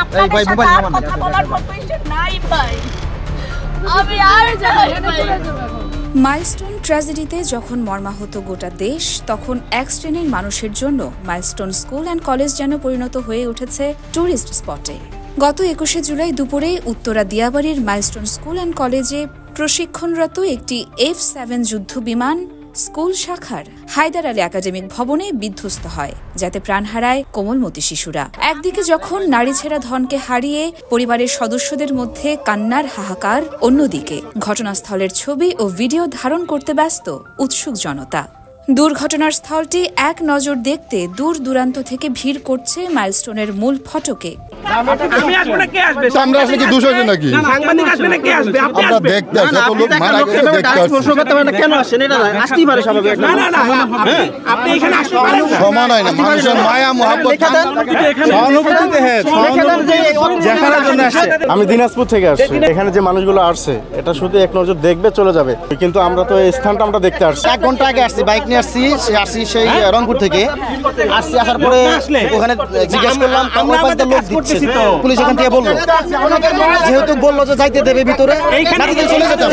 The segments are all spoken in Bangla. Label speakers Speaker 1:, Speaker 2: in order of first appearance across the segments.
Speaker 1: আপনাদের সাথে আর কথা বলার মতো ইচ্ছে নাই ভাই, আমি আর যাই ভাই।
Speaker 2: মাইলস্টোন ট্র্যাজেডিতে যখন মর্মাহত গোটা দেশ, তখন এক শ্রেণীর মানুষের জন্য মাইলস্টোন স্কুল অ্যান্ড কলেজ যেন পরিণত হয়ে উঠেছে ট্যুরিস্ট স্পটে। গত 21শে জুলাই দুপুরে উত্তরা দিয়াবাড়ির মাইলস্টোন স্কুল অ্যান্ড কলেজে প্রশিক্ষণরত একটি F-7 যুদ্ধ বিমান স্কুল শাখার হায়দার আলী একাডেমিক ভবনে বিধ্বস্ত হয়, যাতে প্রাণ হারায় কোমলমতি শিশুরা। একদিকে যখন নারীছেড়া ধনকে হারিয়ে পরিবারের সদস্যদের মধ্যে কান্নার হাহাকার, অন্যদিকে ঘটনাস্থলের ছবি ও ভিডিও ধারণ করতে ব্যস্ত উৎসুক জনতা। দুর্ঘটনার স্থলটি এক নজর দেখতে দূর দূরান্ত থেকে ভিড় করছে মাইলস্টোনের মূল ফটকে।
Speaker 3: আমি আসবো না, কে আসবে?
Speaker 4: আমরা আসলে কি দোষ হয়েছে নাকি?
Speaker 3: সাংবাদিক আসবে না, কে আসবে? আপনি
Speaker 4: আমরা
Speaker 3: আসবেন।
Speaker 4: দেখতে আসি, এত লোক মারা গেছে দেখতে আসি।
Speaker 5: কেন আসেন? এটা আসতেই পারে স্বাভাবিক।
Speaker 3: না না না, আপনি এখানে আসতে পারেন না।
Speaker 4: সমান হয় না, মানুষের মায়া মোহাব্বত।
Speaker 5: আমি দিনাজপুর থেকে আসছি। এখানে যে মানুষগুলো আসছে এটা শুধু এক নজর দেখবে চলে যাবে, কিন্তু আমরা তো এই স্থানটা আমরা দেখতে আসছি।
Speaker 6: 1 ঘন্টা আগে আসছি, বাইক নিয়ে আসছি সেই রংপুর থেকে আসছি। আসার পরে ওখানে জিজ্ঞেস করলাম, লোক দিচ্ছে, পুলিশ এখান থেকে বললো, যেহেতু বললো যে যাইতে দেবে ভিতরে, চলে যেতাম।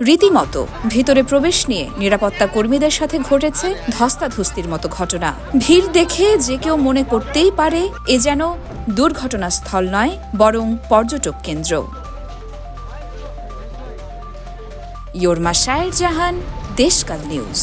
Speaker 2: রীতিমতো ভিতরে প্রবেশ নিয়ে নিরাপত্তা কর্মীদের সাথে ঘটেছে ধস্তাধস্তির মতো ঘটনা। ভিড় দেখে যে কেউ মনে করতেই পারে এ যেন দুর্ঘটনাস্থল নয়, বরং পর্যটক কেন্দ্র। योरमा शायर जहान, देशकाल न्यूज।